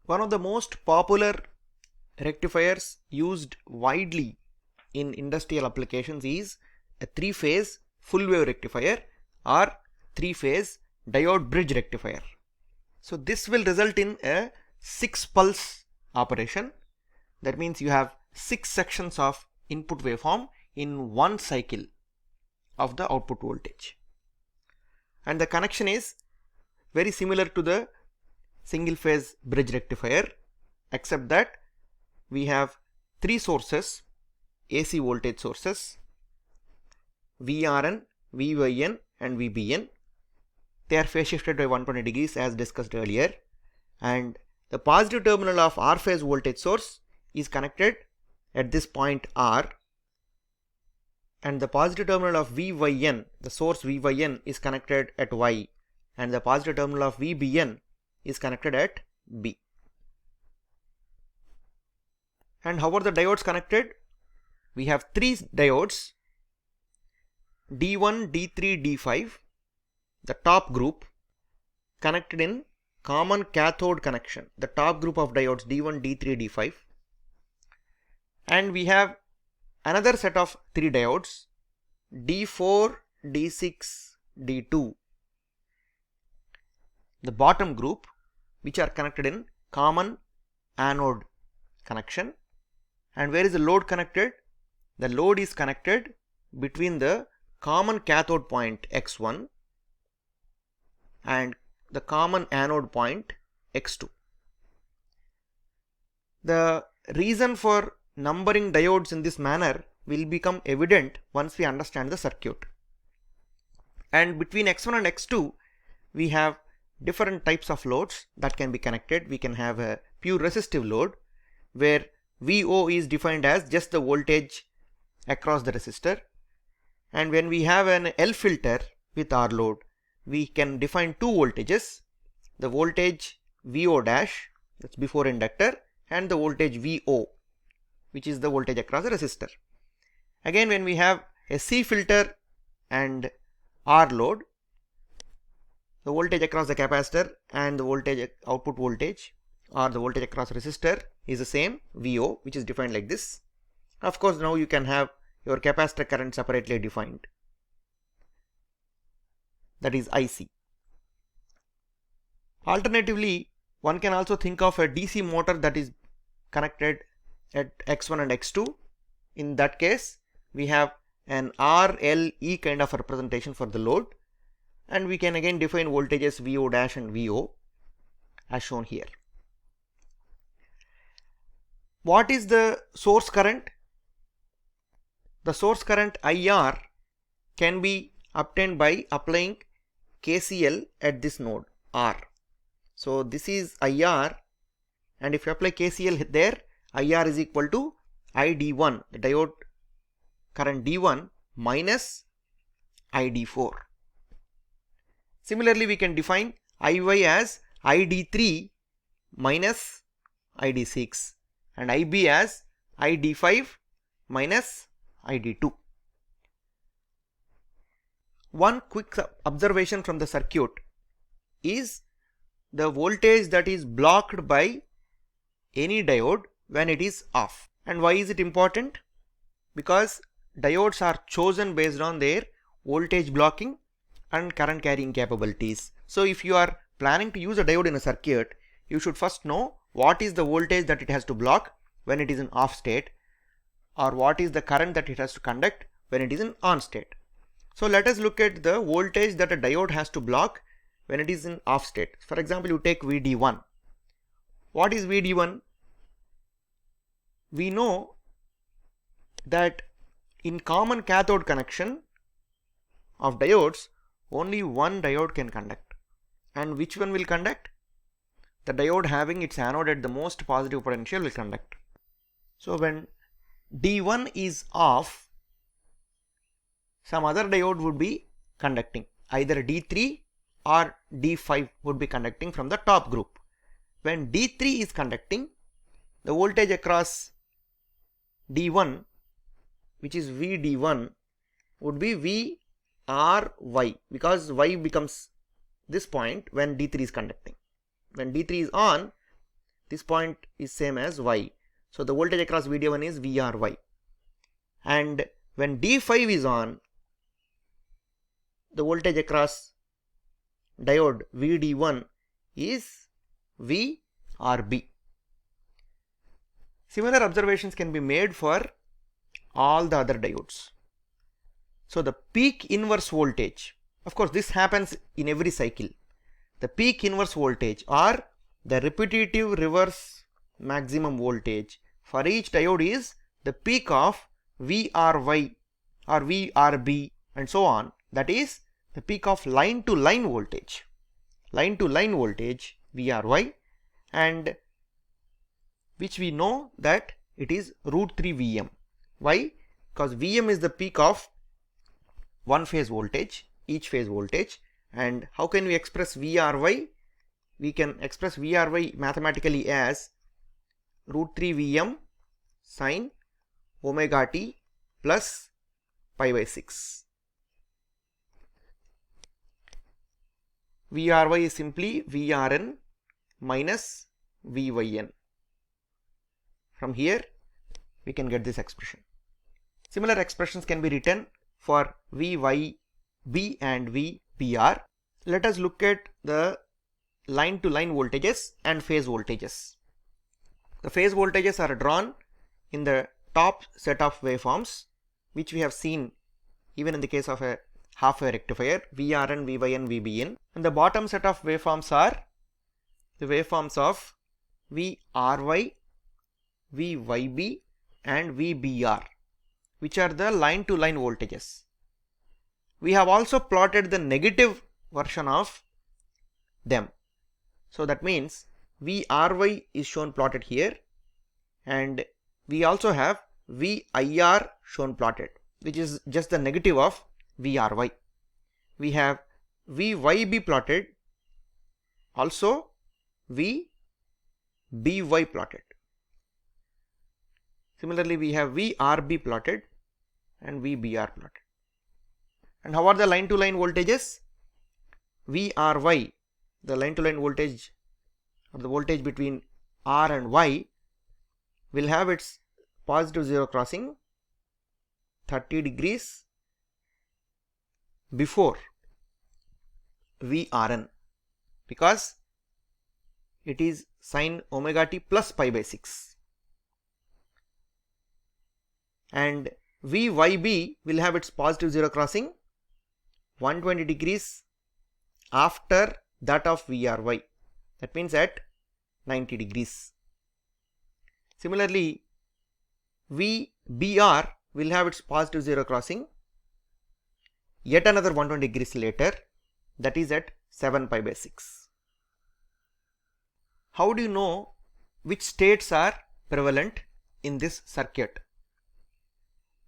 One of the most popular rectifiers used widely in industrial applications is a three-phase full wave rectifier or three-phase diode bridge rectifier. So this will result in a 6-pulse operation. That means you have 6 sections of input waveform in one cycle of the output voltage, and the connection is very similar to the single phase bridge rectifier, except that we have 3 sources, AC voltage sources, VRN, VYN and VBN. They are phase shifted by 120 degrees as discussed earlier, and the positive terminal of R phase voltage source is connected at this point R, and the positive terminal of VYN, the source VYN, is connected at Y, and the positive terminal of VBN is connected at B. And how are the diodes connected? We have 3 diodes, D1, D3, D5, the top group connected in common cathode connection, the top group of diodes D1, D3, D5, and we have another set of 3 diodes, D4, D6, D2, the bottom group, which are connected in common anode connection. And where is the load connected? The load is connected between the common cathode point X1 and the common anode point X2. The reason for numbering diodes in this manner will become evident once we understand the circuit. And between X1 and X2 we have different types of loads that can be connected. We can have a pure resistive load where VO is defined as just the voltage across the resistor, and when we have an L filter with R load, we can define 2 voltages, the voltage VO dash, that's before inductor, and the voltage VO, which is the voltage across the resistor. Again, when we have a C filter and R load, the voltage across the capacitor and the voltage output voltage or the voltage across resistor is the same, VO, which is defined like this. Of course, now you can have your capacitor current separately defined, that is IC. Alternatively, one can also think of a DC motor that is connected at X1 and X2. In that case, we have an RLE kind of representation for the load, and we can again define voltages VO dash and VO as shown here. What is the source current? The source current IR can be obtained by applying KCL at this node R. So this is IR, and if you apply KCL there, IR is equal to ID1, the diode current D1 minus ID4. Similarly, we can define IY as ID3 minus ID6 and IB as ID5 minus ID2. One quick observation from the circuit is the voltage that is blocked by any diode when it is off. And why is it important? Because diodes are chosen based on their voltage blocking and current carrying capabilities. So if you are planning to use a diode in a circuit, you should first know what is the voltage that it has to block when it is in off state, or what is the current that it has to conduct when it is in on state. So let us look at the voltage that a diode has to block when it is in off state. For example, you take VD1. What is VD1? We know that in common cathode connection of diodes, only one diode can conduct. And which one will conduct? The diode having its anode at the most positive potential will conduct. So when D1 is off, some other diode would be conducting, either D3 or D5 would be conducting from the top group. When D3 is conducting, the voltage across D1, which is VD1, would be VRY, because Y becomes this point when D3 is conducting. When D3 is on, this point is same as Y. So the voltage across VD1 is VRY. And when D5 is on, the voltage across diode VD1 is VRB. Similar observations can be made for all the other diodes. So the peak inverse voltage, of course this happens in every cycle. The peak inverse voltage or the repetitive reverse maximum voltage for each diode is the peak of VRY or VRB and so on. That is the peak of line to line voltage. Line to line voltage VRY, and which we know that it is root 3 Vm. Why? Because Vm is the peak of one phase voltage, each phase voltage. And how can we express VRY? We can express VRY mathematically as root 3 Vm sine omega t plus pi by 6. VRY is simply VRN minus VYN. From here we can get this expression. Similar expressions can be written for VYB and VBR. Let us look at the line to line voltages and phase voltages. The phase voltages are drawn in the top set of waveforms, which we have seen even in the case of a half wave rectifier, VRN, VYN, VBN. And the bottom set of waveforms are the waveforms of VRY, VYB and VBR, which are the line to line voltages. We have also plotted the negative version of them. So that means VRY is shown plotted here, and we also have VIR shown plotted, which is just the negative of VRY. We have VYB plotted, also VBY plotted. Similarly, we have VRB plotted and VBR plotted. And how are the line to line voltages? VRY, the line to line voltage or the voltage between R and Y, will have its positive zero crossing 30 degrees before VRN, because it is sine omega t plus pi by 6. And VYB will have its positive zero crossing 120 degrees after that of VRY. That means at 90 degrees. Similarly, VBR will have its positive zero crossing yet another 120 degrees later, that is at 7 pi by 6. How do you know which states are prevalent in this circuit?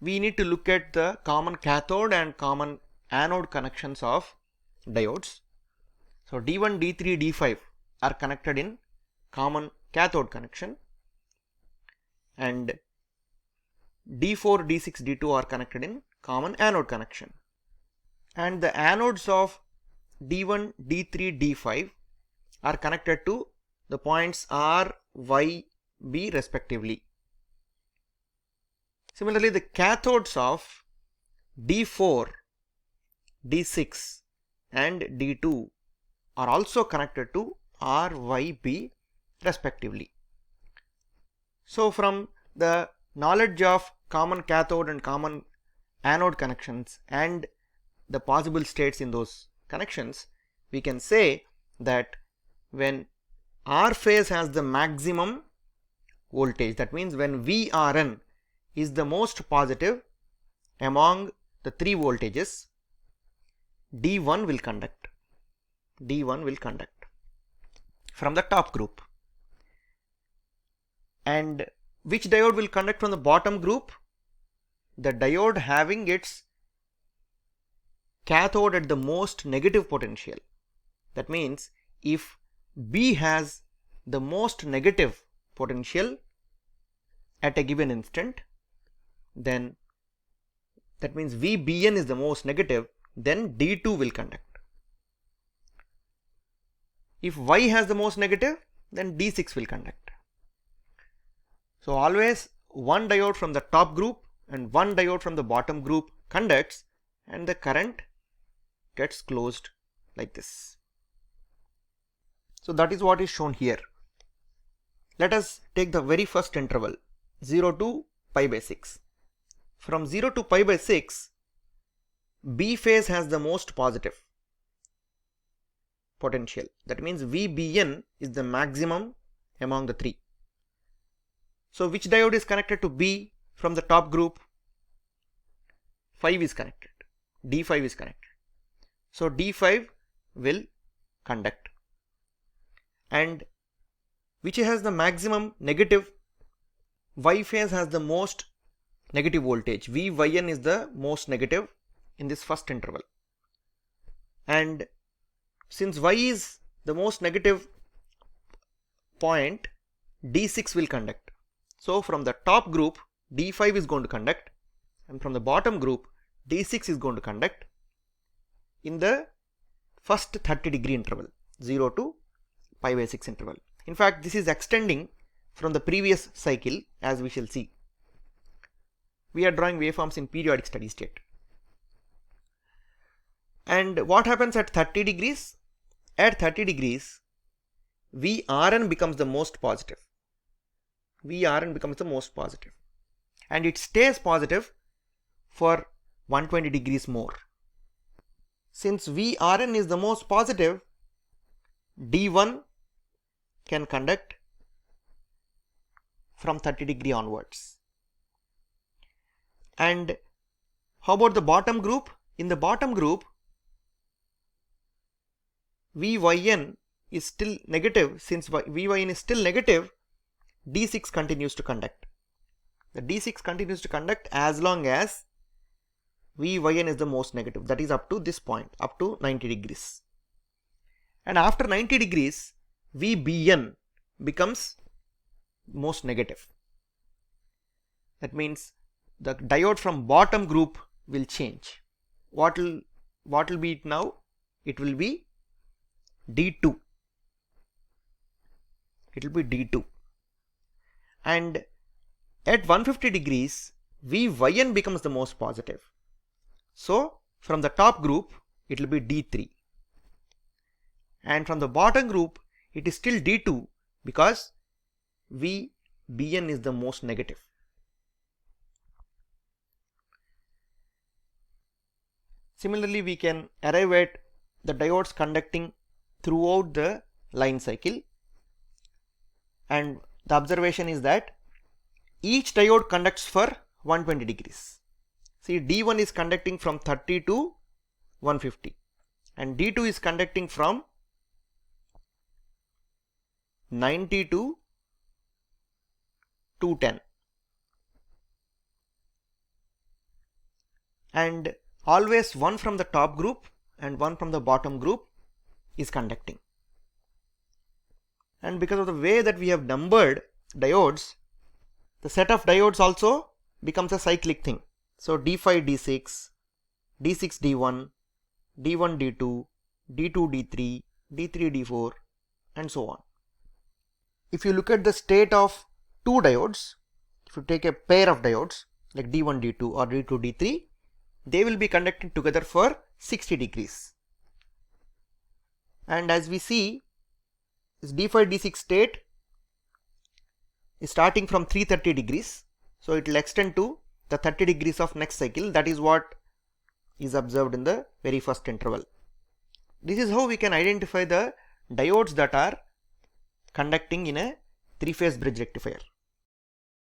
We need to look at the common cathode and common anode connections of diodes. So D1, D3, D5 are connected in common cathode connection, and D4, D6, D2 are connected in common anode connection. And the anodes of D1, D3, D5 are connected to the points R, Y, B respectively. Similarly, the cathodes of D4, D6 and D2 are also connected to R, Y, B respectively. So from the knowledge of common cathode and common anode connections and the possible states in those connections, we can say that when R phase has the maximum voltage, that means when VRN is the most positive among the three voltages, D1 will conduct. D1 will conduct from the top group. And which diode will conduct from the bottom group? The diode having its cathode at the most negative potential. That means if B has the most negative potential at a given instant, then that means VBN is the most negative, then D2 will conduct. If Y has the most negative, then D6 will conduct. So always one diode from the top group and one diode from the bottom group conducts, and the current gets closed like this. So that is what is shown here. Let us take the very first interval 0 to pi by 6. From 0 to pi by 6, B phase has the most positive potential. That means VBN is the maximum among the three. So which diode is connected to B from the top group? 5 is connected. D5 is connected. So D5 will conduct. And which has the maximum negative? Y phase has the most negative voltage. VYN is the most negative in this first interval. And since Y is the most negative point, D6 will conduct. So from the top group, D5 is going to conduct, and from the bottom group, D6 is going to conduct in the first 30-degree interval, 0 to pi by 6 interval. In fact, this is extending from the previous cycle, as we shall see. We are drawing waveforms in periodic steady state. And what happens at 30 degrees? At 30 degrees, VRN becomes the most positive. VRN becomes the most positive. And it stays positive for 120 degrees more. Since VRN is the most positive, D1 can conduct from 30 degree onwards. And how about the bottom group? In the bottom group, VYN is still negative. Since VYN is still negative, D6 continues to conduct. The D6 continues to conduct as long as VYN is the most negative. That is up to this point, up to 90 degrees. And after 90 degrees, VBN becomes most negative. That means the diode from bottom group will change. What will be it now? It will be D2. It will be D2. And at 150 degrees, VYN becomes the most positive. So from the top group, it will be D3. And from the bottom group, it is still D2 because VBN is the most negative. Similarly, we can arrive at the diodes conducting throughout the line cycle. And the observation is that each diode conducts for 120 degrees. See, D1 is conducting from 30 to 150 and D2 is conducting from 90 to 210. And always one from the top group and one from the bottom group is conducting. And because of the way that we have numbered diodes, the set of diodes also becomes a cyclic thing. So D5 D6, D6 D1, D1 D2, D2 D3, D3 D4 and so on. If you look at the state of two diodes, if you take a pair of diodes like D1 D2 or D2 D3, they will be conducting together for 60 degrees. And as we see, this D5 D6 state is starting from 330 degrees. So it will extend to the 30 degrees of next cycle. That is what is observed in the very first interval. This is how we can identify the diodes that are conducting in a three-phase bridge rectifier.